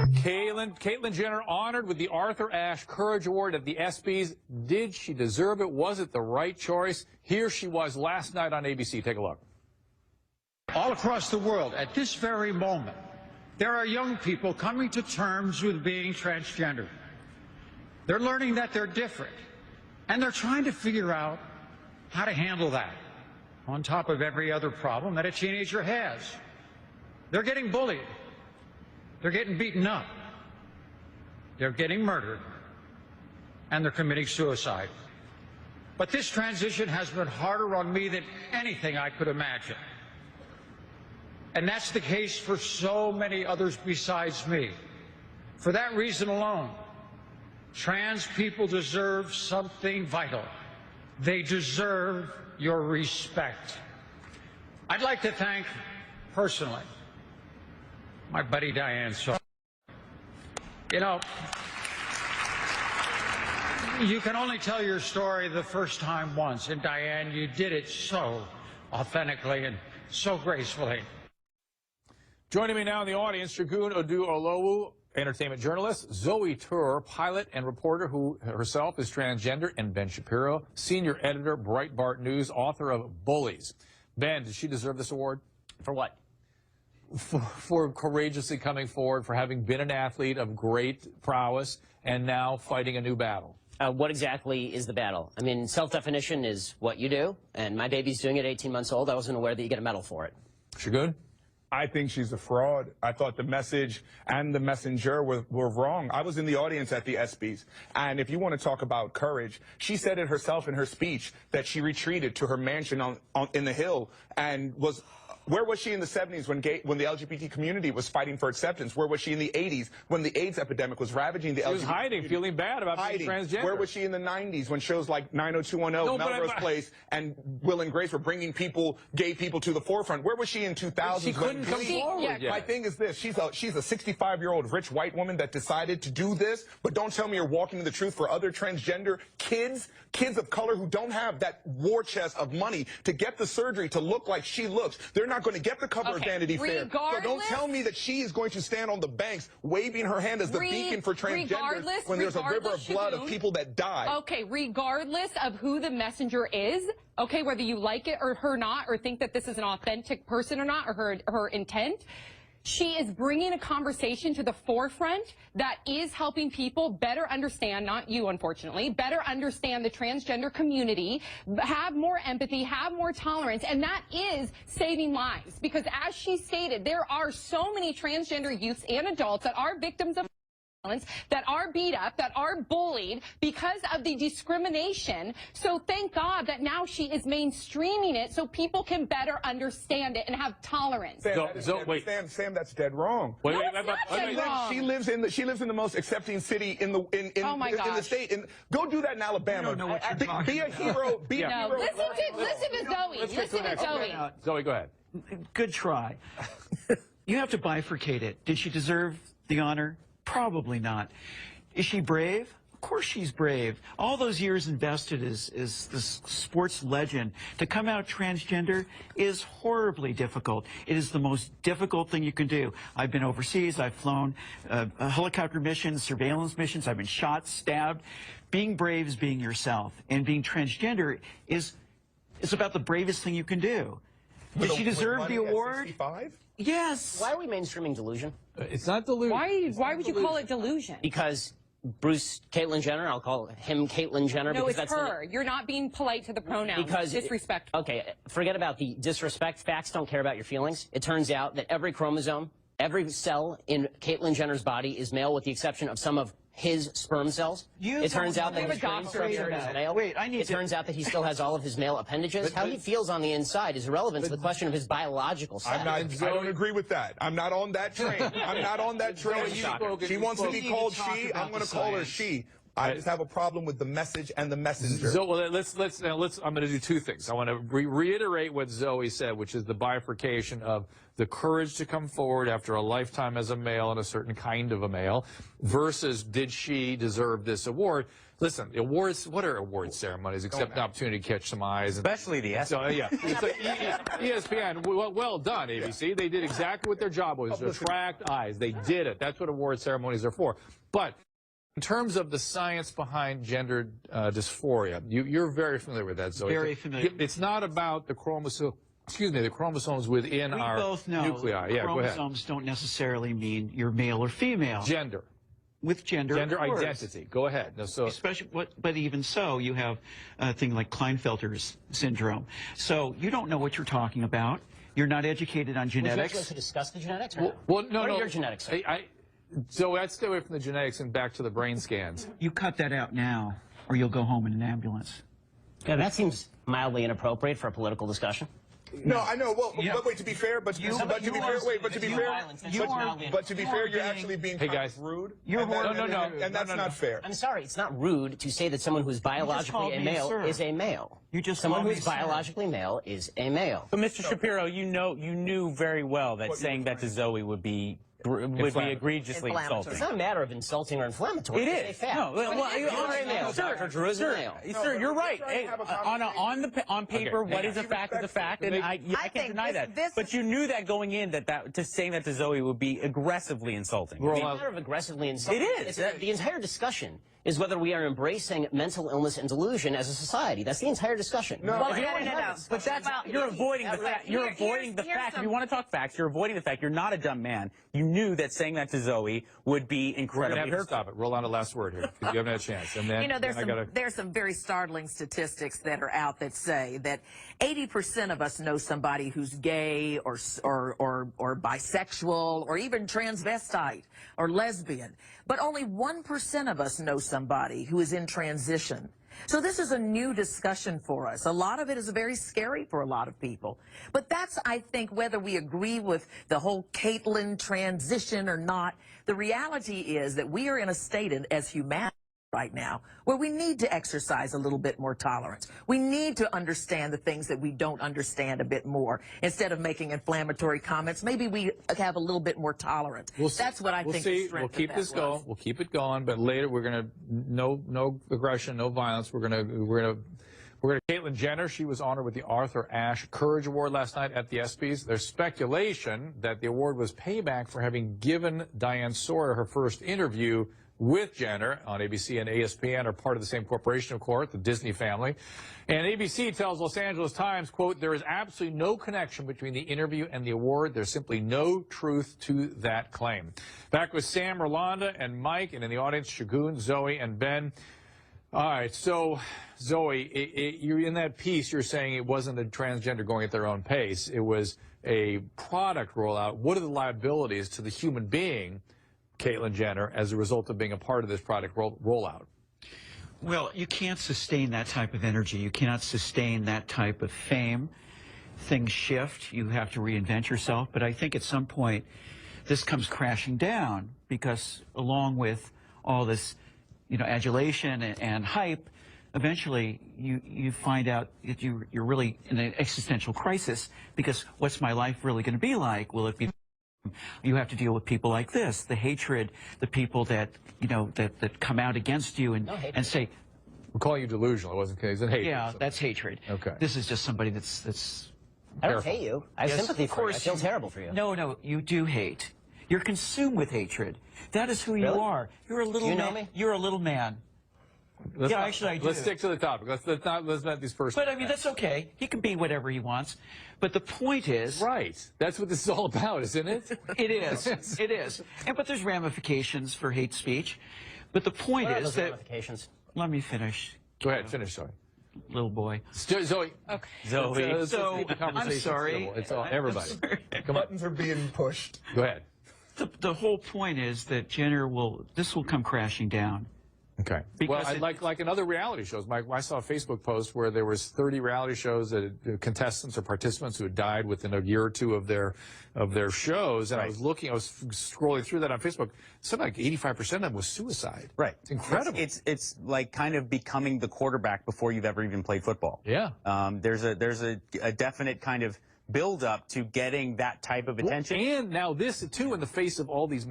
Caitlyn Jenner honored with the Arthur Ashe Courage Award at the ESPYs. Did she deserve it? Was it the right choice? Here she was last night on ABC. Take a look. All across the world, at this very moment, there are young people coming to terms with being transgender. They're learning that they're different, and they're trying to figure out how to handle that on top of every other problem that a teenager has. They're getting bullied. They're getting beaten up. They're getting murdered. And they're committing suicide. But this transition has been harder on me than anything I could imagine. And that's the case for so many others besides me. For that reason alone, trans people deserve something vital. They deserve your respect. I'd like to thank, personally, my buddy Diane. So, you know, you can only tell your story the first time once, and Diane, you did it so authentically and so gracefully. Joining me now in the audience, Shagun Oduolowu, entertainment journalist, Zoe Tur, pilot and reporter who herself is transgender, and Ben Shapiro, senior editor, Breitbart News, author of Bullies. Ben, did she deserve this award? For what? For courageously coming forward, for having been an athlete of great prowess and now fighting a new battle. What exactly is the battle? I mean, self-definition is what you do, and my baby's doing it at 18 months old. I wasn't aware that you get a medal for it. Shagun? I think she's a fraud. I thought the message and the messenger were wrong. I was in the audience at the ESPYs, and if you want to talk about courage, she said it herself in her speech that she retreated to her mansion in the Hill and was... Where was she in the 70s when the LGBT community was fighting for acceptance? Where was she in the 80s when the AIDS epidemic was ravaging the LGBT community? She was hiding, feeling bad about being transgender. Where was she in the 90s when shows like 90210, Melrose Place, and Will and Grace were bringing gay people to the forefront? Where was she in 2000s? She couldn't come forward yet. My thing is this. She's a 65-year-old rich white woman that decided to do this, but don't tell me you're walking the truth for other transgender kids of color who don't have that war chest of money to get the surgery to look like she looks. They're not going to get the cover of Vanity Fair. So don't tell me that she is going to stand on the banks waving her hand as the beacon for transgenders when there's a river of blood of people that die. Okay, regardless of who the messenger is, okay, whether you like it or her not, or think that this is an authentic person or not, or her intent, she is bringing a conversation to the forefront that is helping people better understand, not you unfortunately, better understand the transgender community, have more empathy, have more tolerance, and that is saving lives. Because as she stated, there are so many transgender youths and adults that are victims of violence, that are beat up, that are bullied because of the discrimination. So thank God that now she is mainstreaming it so people can better understand it and have tolerance. Sam, that's dead wrong. It's not dead wrong. She lives in the most accepting city in the state. And go do that in Alabama. Be a hero. Be a hero. Listen to Zoe. Listen to Zoe. Zoe, go ahead. Good try. You have to bifurcate it. Did she deserve the honor? Probably not. Is she brave? Of course she's brave. All those years invested as this sports legend. To come out transgender is horribly difficult. It is the most difficult thing you can do. I've been overseas. I've flown helicopter missions, surveillance missions. I've been shot, stabbed. Being brave is being yourself. And being transgender is about the bravest thing you can do. Did she deserve the award? Yes. Why are we mainstreaming delusion? It's not delusion. Why would you call it delusion? Because Caitlyn Jenner, I'll call him Caitlyn Jenner. No, because it's her. You're not being polite to the pronouns. Because disrespectful. Okay, forget about the disrespect. Facts don't care about your feelings. It turns out that every chromosome, every cell in Caitlyn Jenner's body is male with the exception of some of his sperm cells. It turns out that his brain structure is male. It turns out that he still has all of his male appendages. How he feels on the inside is irrelevant to the question of his biological sex. I don't agree with that. I'm not on that train. I'm not on that train. She wants to be called she. I'm going to call her she. I just have a problem with the message and the messenger. So well, let's I'm going to do two things. I want to reiterate what Zoe said, which is the bifurcation of the courage to come forward after a lifetime as a male and a certain kind of a male versus did she deserve this award? Listen, the awards, what are award ceremonies except an opportunity to catch some eyes? Especially the So, yeah. It's like ESPN, well done, ABC. They did exactly what their job was, to attract eyes. They did it. That's what award ceremonies are for. But in terms of the science behind gender dysphoria, you're very familiar with that, Zoe. Very familiar. It's not about the the chromosomes within We our both know nuclei. Yeah, go ahead. chromosomes don't necessarily mean you're male or female. Gender. With gender of course. Identity. Go ahead. No, so Especially, but even so, you have a thing like Klinefelter's syndrome. So you don't know what you're talking about. You're not educated on Would you genetics. like to discuss the genetics? Or well, no, what no. are your genetics? So I'd stay away from the genetics and back to the brain scans. You cut that out now, or you'll go home in an ambulance. Yeah, that seems mildly inappropriate for a political discussion. No, I know. Well, but wait, to be fair, but to be fair, you're actually being Hey, guys. rude. You're and that's not fair. I'm sorry, it's not rude to say that someone who's biologically called a me male sir. is a male. You just Someone called me who's sir. biologically male is a male. But Mr. Shapiro, you knew very well that saying that to Zoe would be egregiously insulting. It's not a matter of insulting or inflammatory. It It's is. a fact. No, well, You're a male. Dr. Drew is a male. Sir, you're right. On paper, Okay, what is a fact is a fact, and I can't deny that. But you knew that going in that to saying that to Zoe would be aggressively insulting. It's not a matter of aggressively insulting. It is. The entire discussion is whether we are embracing mental illness and delusion as a society. That's the entire discussion. No. But that's you're avoiding the fact. You're avoiding the fact. If you want to talk facts, you're avoiding the fact. You're not a dumb man. You knew that saying that to Zoe would be We're incredibly going to have to hurtful. stop it. Roll on the last word here, because you haven't had a chance. And then, You know, then there's some very startling statistics that are out that say that 80% of us know somebody who's gay or bisexual or even transvestite or lesbian, but only 1% of us know somebody who is in transition. So this is a new discussion for us. A lot of it is very scary for a lot of people. But that's, I think, whether we agree with the whole Caitlyn transition or not, the reality is that we are in a state as humanity right now where we need to exercise a little bit more tolerance. We need to understand the things that we don't understand a bit more. Instead of making inflammatory comments, maybe we have a little bit more tolerance. That's what I think the strength We'll keep of this that going. was. We'll keep it going, but later we're going to no aggression, no violence. We're going to Caitlyn Jenner. She was honored with the Arthur Ashe Courage Award last night at the ESPYs. There's speculation that the award was payback for having given Diane Sawyer her first interview with Jenner on ABC and ESPN are part of the same corporation, of course, the Disney family. And ABC tells Los Angeles Times, quote, there is absolutely no connection between the interview and the award. There's simply no truth to that claim. Back with Sam, Rolanda, and Mike, and in the audience, Shagun, Zoe, and Ben. All right, so, Zoe, you're in that piece, you're saying it wasn't a transgender going at their own pace. It was a product rollout. What are the liabilities to the human being, Caitlyn Jenner, as a result of being a part of this product rollout? Well, you can't sustain that type of energy. You cannot sustain that type of fame. Things shift. You have to reinvent yourself. But I think at some point, this comes crashing down because along with all this, adulation and hype, eventually you find out that you're really in an existential crisis because what's my life really going to be like? Will it be... You have to deal with people like this, the hatred, the people that, that come out against you and say... We're calling you delusional. It wasn't hatred. Yeah, that's hatred. Okay. This is just somebody that's... I don't hate you. I have sympathy for you. I feel terrible for you. No, you do hate. You're consumed with hatred. That is who you are. You're a little man. You know me? You're a little man. Actually, I do. Let's stick to the topic. Let's not these first. But I mean, that's okay. He can be whatever he wants. But the point is, right. That's what this is all about, isn't it? It is. It is. But there's ramifications for hate speech. But the point What are is those that. ramifications? Let me finish. Go ahead, finish, Zoe. Little boy. Zoe. Okay. Zoe. So, keep the conversation I'm sorry. civil. It's all everybody. Come on. Buttons are being pushed. Go ahead. The whole point is that this will come crashing down. Okay. Because well, like in other reality shows, I saw a Facebook post where there was 30 reality shows that contestants or participants who had died within a year or two of their shows, and I was scrolling through that on Facebook. Something like 85% of them was suicide. Right. It's incredible. It's like kind of becoming the quarterback before you've ever even played football. Yeah. There's a definite kind of build up to getting that type of attention. And now this too, in the face of all these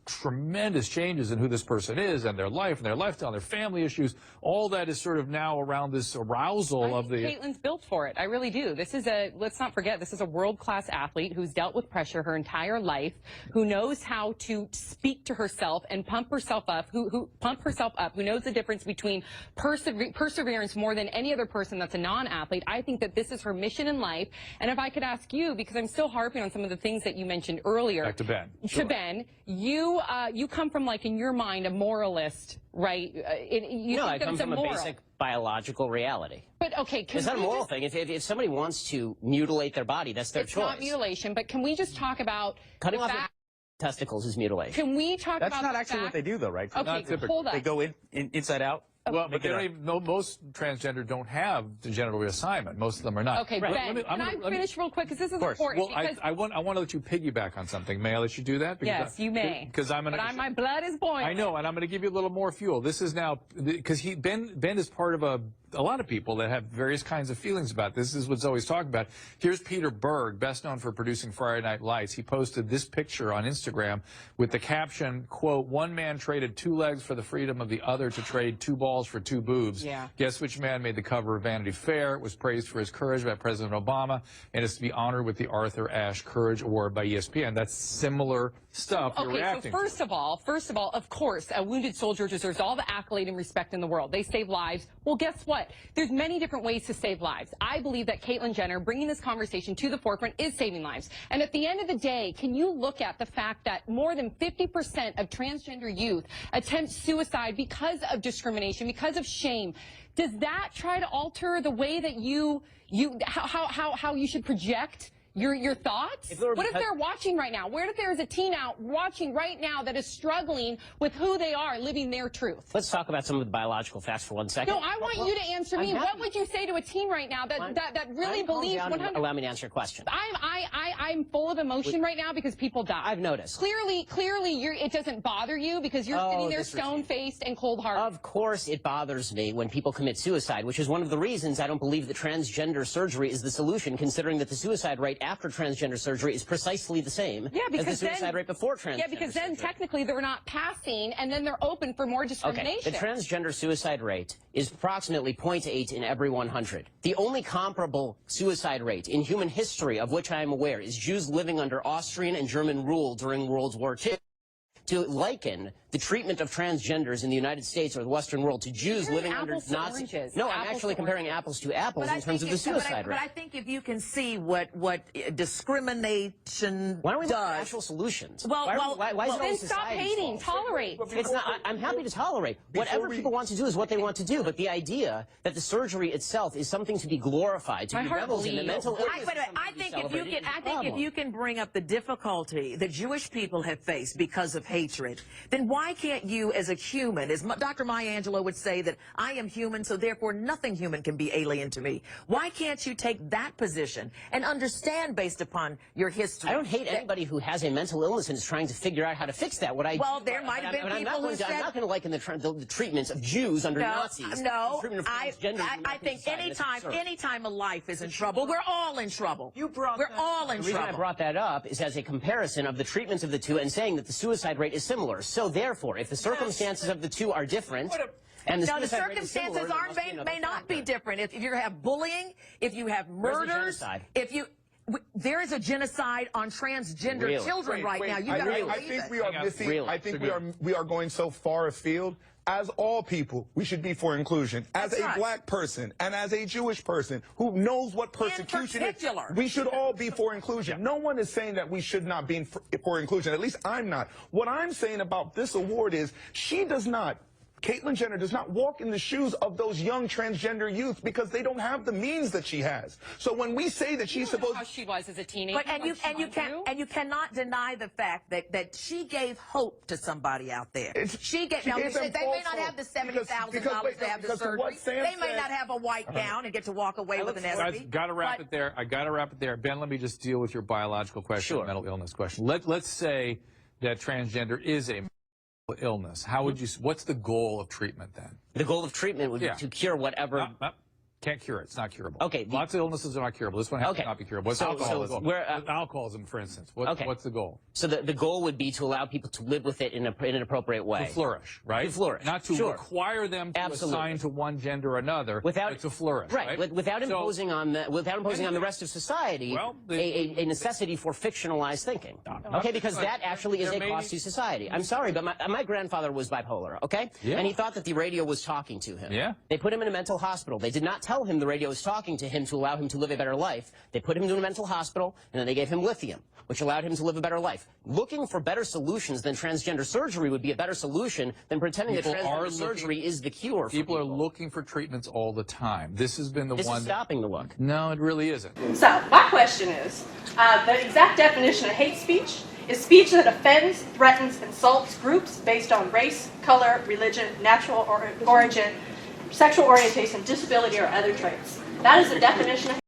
tremendous changes in who this person is and their life and their lifestyle, and their family issues, all that is sort of now around this arousal of the. Caitlin's built for it. I really do. This is let's not forget, this is a world-class athlete who's dealt with pressure her entire life, who knows how to speak to herself and pump herself up, who knows the difference between perseverance more than any other person that's a non-athlete. I think that this is her mission in life. And if I could ask you, because I'm still harping on some of the things that you mentioned earlier. Back to Ben. Sure. To Ben, you come from, like, in your mind, a moralist, right? I come from a basic biological reality. But okay, it's not a moral thing. If somebody wants to mutilate their body, that's their choice. It's not mutilation, but can we just talk about cutting off testicles is mutilation? Can we talk about that's not actually what they do, though, right? Okay, hold on. They go inside out. Well, but they don't even, most transgender don't have the genital reassignment. Most of them are not. Okay, Ben, can I finish real quick? Because this is important. Well, I want to let you piggyback on something. May I let you do that? Because yes, you may. Because my blood is boiling. I know, and I'm going to give you a little more fuel. This is now, because Ben is part of a lot of people that have various kinds of feelings about this. This is what Zoe's talking about. Here's Peter Berg, best known for producing Friday Night Lights. He posted this picture on Instagram with the caption, quote, "One man traded 2 legs for the freedom of the other to trade 2 balls for 2 boobs. Yeah. Guess which man made the cover of Vanity Fair? It was praised for his courage by President Obama, and is to be honored with the Arthur Ashe Courage Award by ESPN." That's similar stuff you're reacting to. First of all, of course, a wounded soldier deserves all the accolade and respect in the world. They save lives. Well, guess what? There's many different ways to save lives. I believe that Caitlyn Jenner bringing this conversation to the forefront is saving lives. And at the end of the day, can you look at the fact that more than 50% of transgender youth attempt suicide because of discrimination, because of shame? Does that try to alter the way that how you should project your thoughts? What if they're watching right now? What if there's a teen out watching right now that is struggling with who they are, living their truth? Let's talk about some of the biological facts for 1 second. No, I want you to answer me. What would you say to a teen right now that really believes 100%? Allow me to answer your question. I'm full of emotion right now because people die. I've noticed. Clearly, it doesn't bother you because you're sitting there stone-faced and cold-hearted. Of course it bothers me when people commit suicide, which is one of the reasons I don't believe that transgender surgery is the solution, considering that the suicide rate after transgender surgery is precisely the same as the suicide rate before transgender Yeah, because then technically they're not passing, and then they're open for more discrimination. Okay, the transgender suicide rate is approximately 0.8 in every 100. The only comparable suicide rate in human history of which I am aware is Jews living under Austrian and German rule during World War II. To liken the treatment of transgenders in the United States or the Western world to Jews living under Nazi. No, I'm actually comparing apples to apples in terms of the suicide rate. But I think if you can see what discrimination why don't we does, look at actual solutions? Why is it then stop hating, tolerate. It's not. I'm happy to tolerate. Whatever people want to do is what they want to do. But the idea that the surgery itself is something to be glorified, to be reveled in, the mental illness. I think if you can bring up the difficulty that Jewish people have faced because of hatred, then why can't you as a human, as Dr. Maya Angelou would say, that I am human, so therefore nothing human can be alien to me? Why can't you take that position and understand based upon your history? I don't hate anybody who has a mental illness and is trying to figure out how to fix that. There might have been people who said... I'm not going to liken the treatments of Jews under Nazis. No, I think anytime a life is in trouble, we're all in trouble. We're all in trouble. The reason I brought that up is as a comparison of the treatments of the two and saying that the suicide rate is similar. So therefore, if the circumstances of the two are different, and the circumstances may not be different. If you have bullying, if you have murders, there is a genocide on transgender children right now. I think we are missing. I think we are going so far afield. As all people, we should be for inclusion. As a black person and as a Jewish person who knows what persecution is, we should all be for inclusion. No one is saying that we should not be for inclusion. At least I'm not. What I'm saying about this award is she does not Caitlyn Jenner does not walk in the shoes of those young transgender youth because they don't have the means that she has. So when we say that she's supposed, how she was as a teenager, But you cannot deny the fact that she gave hope to somebody out there. She gave. Now, gave them they may false not hope. have the $70,000 to have the because surgery. what Sam They may said- not have a white gown and get to walk away with an SB. Guys, got to wrap it there. I got to wrap it there. Ben, let me just deal with your biological question, Sure. mental illness question. Let's say that transgender is a mental illness. How would you? What's the goal of treatment then? The goal of treatment would be Yeah. to cure whatever. Can't cure it. It's not curable. Okay, Lots of illnesses are not curable. This one has to Okay. not be curable. What's So alcoholism? we're, Alcoholism, for instance. Okay. What's the goal? So the goal would be to allow people to live with it in an appropriate way. To flourish, right? To flourish. Not to Sure. require them to Absolutely. assign to one gender or another, Without but to flourish, right? Without So- imposing on the rest of society Well, a necessity for fictionalized thinking. Okay, because that actually is there a may cost be- to society. I'm sorry, but my grandfather was bipolar. Okay, Yeah. and he thought that the radio was talking to him. Yeah. They put him in a mental hospital. They did not tell him the radio was talking to him to allow him to live a better life. They put him into a mental hospital, and then they gave him lithium, which allowed him to live a better life. Looking for better solutions than transgender surgery would be a better solution than pretending that People are transgender surgery is the cure for People are looking for treatments all the time. This has been the This one. is stopping the look. No, it really isn't. So, my question is, the exact definition of hate speech is speech that offends, threatens, insults groups based on race, color, religion, natural origin, sexual orientation, disability, or other traits. That is the definition of